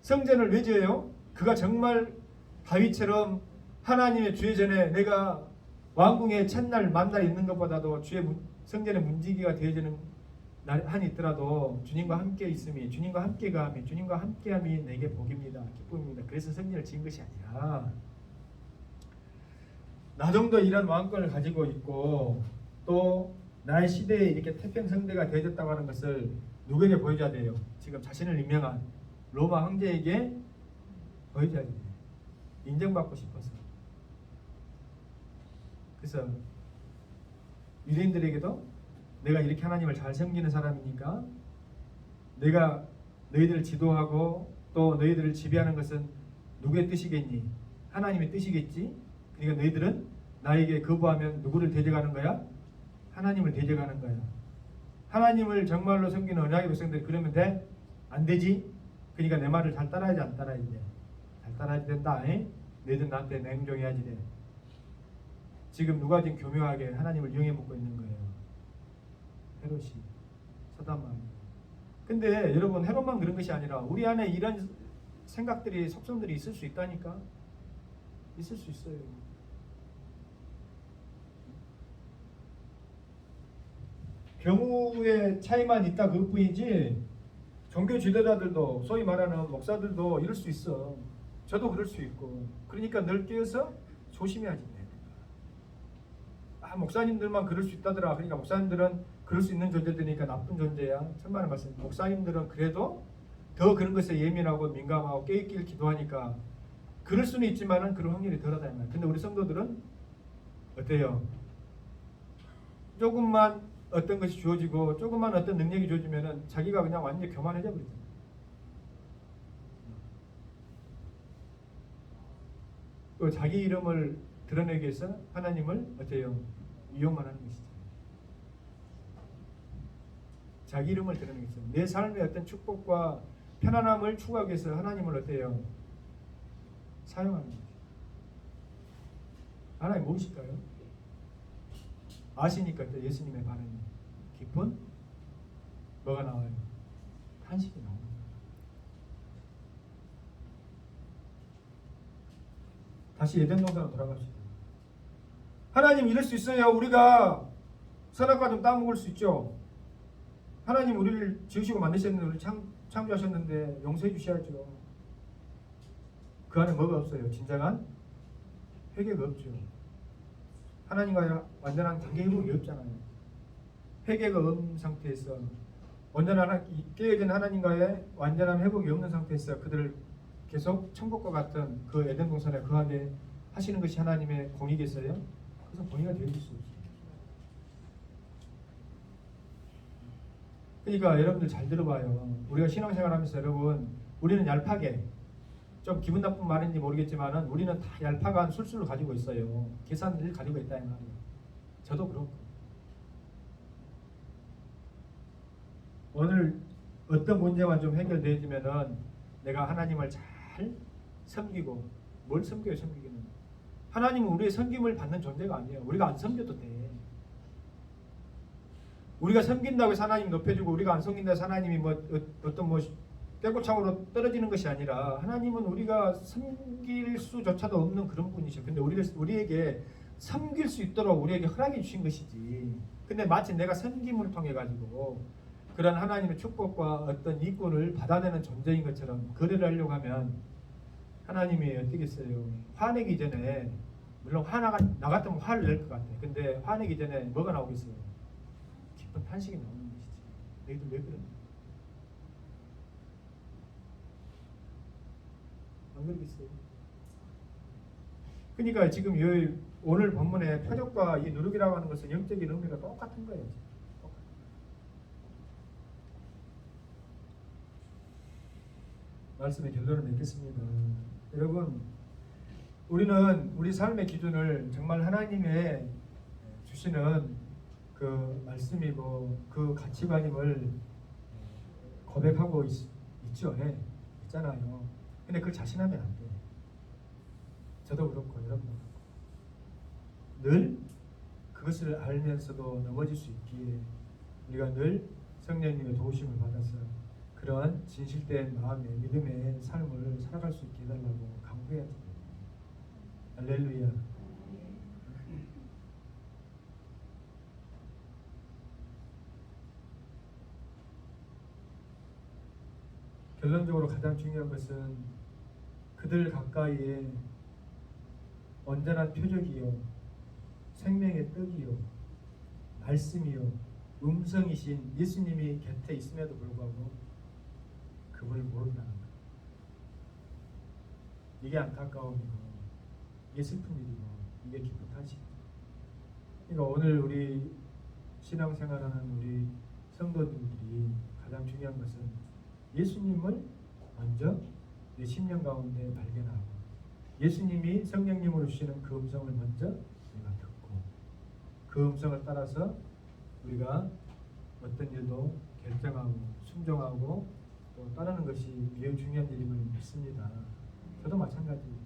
Speaker 2: 성전을 왜 지어요? 그가 정말 다윗처럼 하나님의 주의 전에 내가 왕궁의 첫날 만날 있는 것보다도 주의 성전의 문지기가 되어지는 한이 있더라도 주님과 함께 있음이, 주님과 함께 가함이, 주님과 함께함이 내게 복입니다, 기쁨입니다. 그래서 성전을 지은 것이 아니라, 나 정도 이런 왕권을 가지고 있고 또 나의 시대에 이렇게 태평성대가 되어졌다고 하는 것을 누구에게 보여줘야 돼요? 지금 자신을 임명한 로마 황제에게 보여줘야 돼요. 인정받고 싶어서. 그래서 유대인들에게도 내가 이렇게 하나님을 잘 섬기는 사람이니까 내가 너희들을 지도하고 또 너희들을 지배하는 것은 누구의 뜻이겠니? 하나님의 뜻이겠지? 그러니까 너희들은 나에게 거부하면 누구를 대적하는 거야? 하나님을 대적하는 거야. 하나님을 정말로 섬기는 언약의 백성들이 그러면 돼? 안 되지? 그러니까 내 말을 잘 따라야지 안 따라야지 돼? 잘 따라야지 된다. 너희들 나한테 냉정해야지 돼. 지금 누가 지금 교묘하게 하나님을 이용해 먹고 있는 거예요? 헤롯이, 사단만. 근데 여러분, 헤롯만 그런 것이 아니라 우리 안에 이런 생각들이, 속성들이 있을 수 있다니까. 있을 수 있어요. 경우의 차이만 있다 그것뿐이지, 종교 지도자들도, 소위 말하는 목사들도 이럴 수 있어. 저도 그럴 수 있고. 그러니까 늘 깨어서 조심해야지. 목사님들만 그럴 수 있다더라. 그러니까 목사님들은 그럴 수 있는 존재들이니까 나쁜 존재야. 천만의 말씀. 목사님들은 그래도 더 그런 것에 예민하고 민감하고 깨있길 기도하니까 그럴 수는 있지만은 그럴 확률이 덜하다. 근데 우리 성도들은 어때요? 조금만 어떤 것이 주어지고 조금만 어떤 능력이 주어지면은 자기가 그냥 완전히 교만해져 버리죠. 또 자기 이름을 드러내기 위해서 하나님을 어때요? 이용만 하는 것이죠. 자기 이름을 드러내기 위해서, 내 삶의 어떤 축복과 편안함을 추구하기 위해서 하나님을 어때요? 사용하는 거죠. 하나님 모르실까요? 아시니까 또 예수님의 반응이 깊은 뭐가 나와요? 탄식이 나옵니다. 다시 에덴 동산으로 돌아갑시다. 하나님 이럴 수 있어요. 우리가 선악과 좀 따먹을 수 있죠. 하나님 우리를 지으시고 만드셨는데, 우리 창조하셨는데 용서해 주셔야죠. 그 안에 뭐가 없어요? 진정한 회개가 없죠. 하나님과의 완전한 관계 회복이 없잖아요. 회개가 없는 상태에서 온전한 깨어진 하나님과의 완전한 회복이 없는 상태에서 그들을 계속 천국과 같은 그 에덴 동산에 거하게 하시는 것이 하나님의 공이겠어요? 그래서 공의가 되어질 수 없어요. 그러니까 여러분들 잘 들어봐요. 우리가 신앙생활하면서 여러분, 우리는 얄팍해. 좀 기분 나쁜 말인지 모르겠지만은 우리는 다 얄팍한 술수를 가지고 있어요. 계산을 가지고 있다 이 말이에요. 저도 그렇고. 오늘 어떤 문제만 좀 해결되어지면은 내가 하나님을 잘 섬기고, 뭘 섬겨요? 섬기기는 하나님은 우리의 섬김을 받는 존재가 아니에요. 우리가 안 섬겨도 돼. 우리가 섬긴다고 해서 하나님 높여주고 우리가 안 섬긴다고 해서 하나님이 어떤 꾀꼬창으로 떨어지는 것이 아니라 하나님은 우리가 섬길 수조차도 없는 그런 분이셔. 근데 우리에게 섬길 수 있도록 우리에게 허락해 주신 것이지. 근데 마치 내가 섬김을 통해 가지고 그런 하나님의 축복과 어떤 이권을 받아내는 존재인 것처럼 거래를 하려고 하면 하나님이 어떻겠어요? 화내기 전에, 물론 나 같으면 화를 낼 것 같아. 근데 화내기 전에 뭐가 나오겠어요? 깊은 탄식이 나오는 것이지. 너희들 왜 그러냐? 안 그러겠어요? 그러니까 지금 오늘 본문의 표적과 이 누룩이라고 하는 것은 영적인 의미가 똑같은 거예요. 똑같은. 말씀의 결론을 맺겠습니다. 여러분, 우리는 우리 삶의 기준을 정말 하나님의 주시는 그 말씀이고 그 가치관임을 고백하고 있죠. 있잖아요. 근데 그걸 자신하면 안 돼. 저도 그렇고 여러분도 그렇고. 늘 그것을 알면서도 넘어질 수 있기에 우리가 늘 성령님의 도우심을 받아서 그러한 진실된 마음의 믿음의 삶을 살아갈 수 있게 해달라고 간구해야지. 할렐루야. 결론적으로 가장 중요한 것은 그들 가까이에 온전한 표적이요, 생명의 떡이요, 말씀이요, 음성이신 예수님이 곁에 있음에도 불구하고 그분을 모른다는 것. 이게 안타까움이고, 이게 슬픈 일이고, 이게 기쁜 탓이고. 그러니까 오늘 우리 신앙생활하는 우리 성도들이 가장 중요한 것은 예수님을 먼저 내 심령 가운데 발견하고 예수님이 성령님으로 주시는 그 음성을 먼저 우리가 듣고 그 음성을 따라서 우리가 어떤 일도 결정하고 순종하고 또 따르는 것이 매우 중요한 일임을 믿습니다. 저도 마찬가지예요.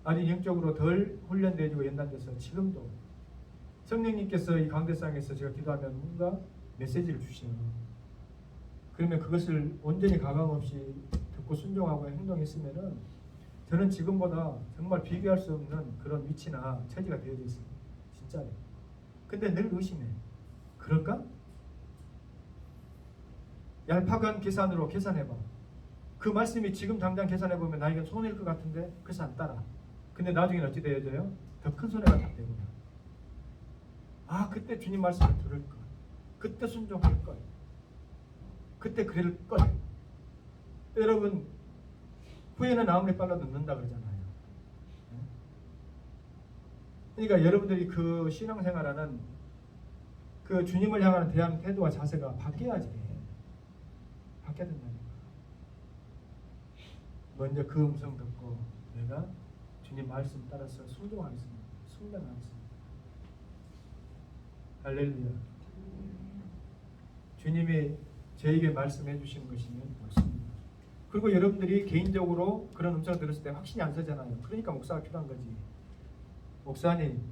Speaker 2: 아직 영적으로 덜 훈련되고 연단돼서 지금도 성령님께서 이 강대상에서 제가 기도하면 뭔가 메시지를 주시는, 그러면 그것을 온전히 가감없이 듣고 순종하고 행동했으면은 저는 지금보다 정말 비교할 수 없는 그런 위치나 처지가 되어져 있어요. 진짜요. 근데 늘 의심해. 그럴까? 얄팍한 계산으로 계산해봐. 그 말씀이 지금 당장 계산해보면 나에겐 손해일 것 같은데 그래서 안 따라. 근데 나중에는 어찌 되어져요? 더 큰 손해가 딱 되구나. 아, 그때 주님 말씀을 들을 걸. 그때 순종할 걸. 그때 그럴 걸. 여러분, 후회는 아무리 빨라도 늦는다 그러잖아요. 그러니까 여러분들이 그 신앙생활하는 그 주님을 향하는 대한 태도와 자세가 바뀌어야지 돼. 바뀌어야 된다니까. 먼저 그 음성 듣고 내가 주님 말씀 따라서 순종하겠습니다. 순종하겠습니다. 할렐루야. 주님이 저에게 말씀해 주시는 것이면 옳습니다. 그리고 여러분들이 개인적으로 그런 음성을 들었을 때 확신이 안 서잖아요. 그러니까 목사가 필요한 거지. 목사님,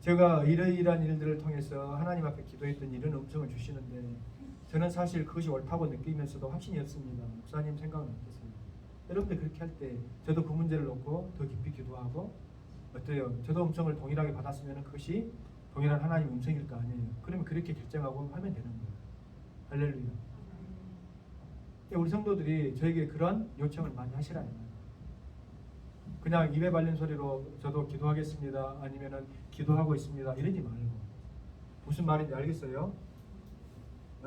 Speaker 2: 제가 이러이러한 일들을 통해서 하나님 앞에 기도했던 이런 음성을 주시는데 저는 사실 그것이 옳다고 느끼면서도 확신이 없습니다. 목사님 생각은 어떠세요? 여러분들 그렇게 할 때 저도 그 문제를 놓고 더 깊이 기도하고 어때요? 저도 음성을 동일하게 받았으면 그것이 동일한 하나님 음성일 거 아니에요. 그러면 그렇게 결정하고 하면 되는 거예요. 할렐루야. 우리 성도들이 저에게 그런 요청을 많이 하시라는 거예요. 그냥 입에 발린 소리로 저도 기도하겠습니다. 아니면은 기도하고 있습니다. 이러지 말고. 무슨 말인지 알겠어요?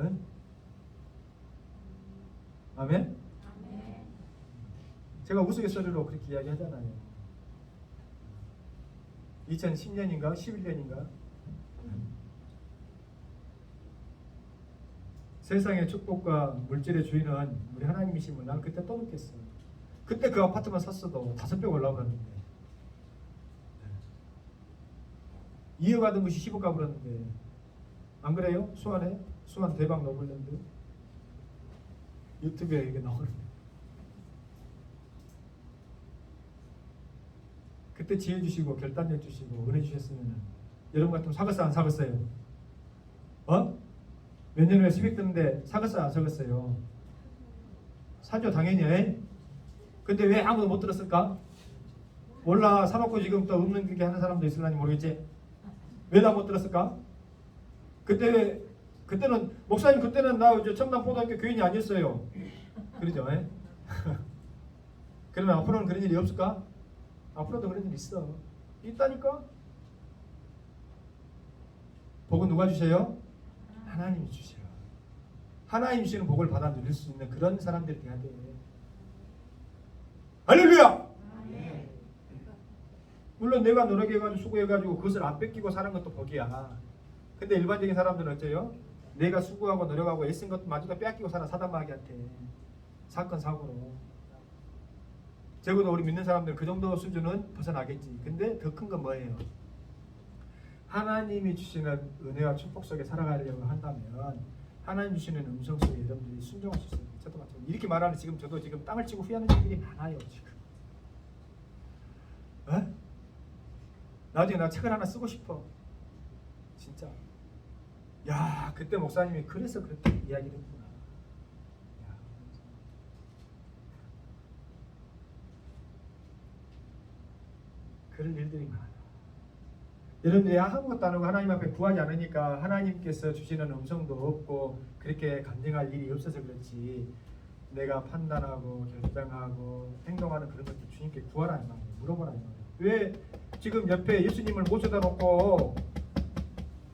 Speaker 2: 응? 아멘? 제가 우스갯소리로 그렇게 이야기하잖아요. 2010년인가 11년인가 세상의 축복과 물질의 주인은 우리 하나님이시면 난 그때 또 느꼈어. 그때 그 아파트만 샀어도 5배 올라오는데 2억 하던 것이 10억 가버렸는데 안 그래요? 수완에? 수완 대박 노블랜드 유튜브에 이게 나오는데 그때 지혜 주시고 결단력 주시고 은혜 주셨으면 여러분 같으면 사겠어요 안 사겠어요? 어? 몇 년 후에 수익 드는데 사겠어요 안 사겠어요? 사죠 당연히. 근데 왜 아무도 못 들었을까? 몰라. 사놓고 지금 또 없는 그게 하는 사람도 있을라니 모르겠지. 왜 다 못 들었을까? 그때는 목사님 그때는 나 이제 청담고등학교 교인이 아니었어요. 그러죠? 그러면 앞으로는 그런 일이 없을까? 앞으로도 그런 일이 있어. 있다니까? 복은 누가 주세요? 하나님이 주세요. 하나님 주시는 복을 받아 누릴 수 있는 그런 사람들이 돼야 돼. 할렐루야! 물론 내가 노력해가지고 수고해가지고 그것을 안 뺏기고 사는 것도 복이야. 근데 일반적인 사람들은 어째요? 내가 수고하고 노력하고 애쓴 것도 마저도 뺏기고 살아. 사단마귀한테 사건 사고로. 적어도 우리 믿는 사람들은 그 정도 수준은 벗어나겠지. 근데 더 큰 건 뭐예요? 하나님이 주시는 은혜와 축복 속에 살아가려고 한다면 하나님 주시는 음성 속에 여러분들이 순종할 수 있어요. 저도 마찬가지. 이렇게 말하는 저도 지금 땅을 치고 후회하는 일이 많아요. 지금. 어? 나중에 나 책을 하나 쓰고 싶어. 진짜. 야, 그때 목사님이 그래서 그렇게 이야기를 했구나. 야, 그런 일들이 많아. 여러분들이 아무것도 안 하고 하나님 앞에 구하지 않으니까 하나님께서 주시는 음성도 없고 그렇게 간증할 일이 없어서 그렇지. 내가 판단하고 결정하고 행동하는 그런 것들 주님께 구하라 이 말이에요. 물어보라 이 말이에요. 왜 지금 옆에 예수님을 모셔다 놓고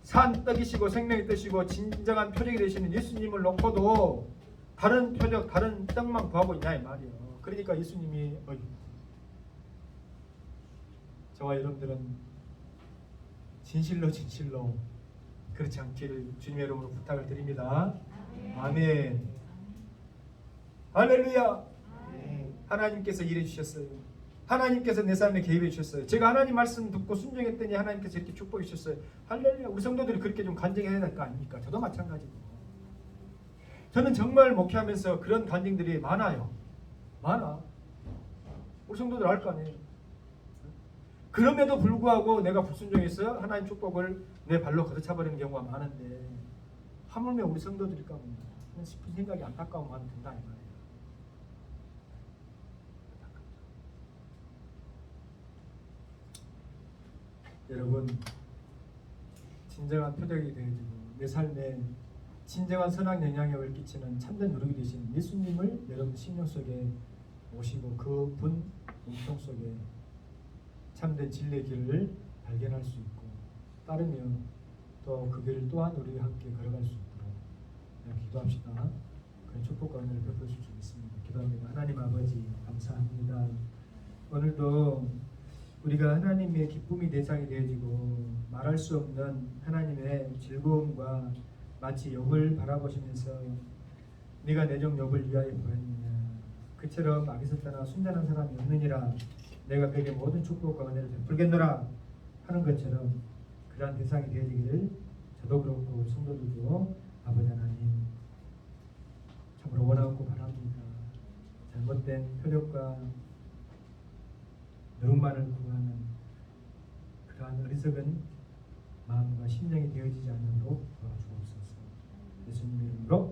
Speaker 2: 산 떡이시고 생명의 뜻이고 진정한 표적이 되시는 예수님을 놓고도 다른 표적, 다른 떡만 구하고 있냐 이 말이에요. 그러니까 예수님이 저와 여러분들은 진실로 그렇지 않기를 주님의 이름으로 부탁을 드립니다. 아멘. 할렐루야. 하나님께서 일해 주셨어요. 하나님께서 내 삶에 개입해 주셨어요. 제가 하나님 말씀 듣고 순종했더니 하나님께서 이렇게 축복해 주셨어요. 할렐루야. 우리 성도들이 그렇게 좀 간증해야 될 거 아닙니까? 저도 마찬가지고. 저는 정말 목회하면서 그런 간증들이 많아요. 많아. 우리 성도들 알 거 아니에요. 그럼에도 불구하고 내가 불순종해서 하나님 축복을 내 발로 걷어차버리는 경우가 많은데 하물며 우리 성도들일까 싶은 생각이 안타까운 마음이 든다 이 말이에요. 여러분 진정한 표적이 되어지고 내 삶에 진정한 선한 영향력을 끼치는 참된 누룩이 되신 예수님을 여러분 심령 속에 모시고 그분 음성 속에 참된 진리의 길을 발견할 수 있고 따르며 또 그 길을 또한 우리가 함께 걸어갈 수 있도록 기도합시다. 그런 축복과 은혜를 베풀 수 있습니다. 기도합니다. 하나님 아버지 감사합니다. 오늘도 우리가 하나님의 기쁨이 대상이 되어지고 말할 수 없는 하나님의 즐거움과 마치 욥을 바라보시면서 네가 내 종 욥을 위하여 보았느냐 그처럼 악에서 떠나 순전한 사람이 없느니라 내가 그에게 모든 축복과 은혜를 베풀겠노라 하는 것처럼 그러한 대상이 되어지기를 저도 그렇고 성도들도 아버지 하나님 참으로 원하고 바랍니다. 잘못된 표적과 누룩만을 구하는 그러한 어리석은 마음과 심령이 되어지지 않도록 도와주옵소서. 예수님의 이름으로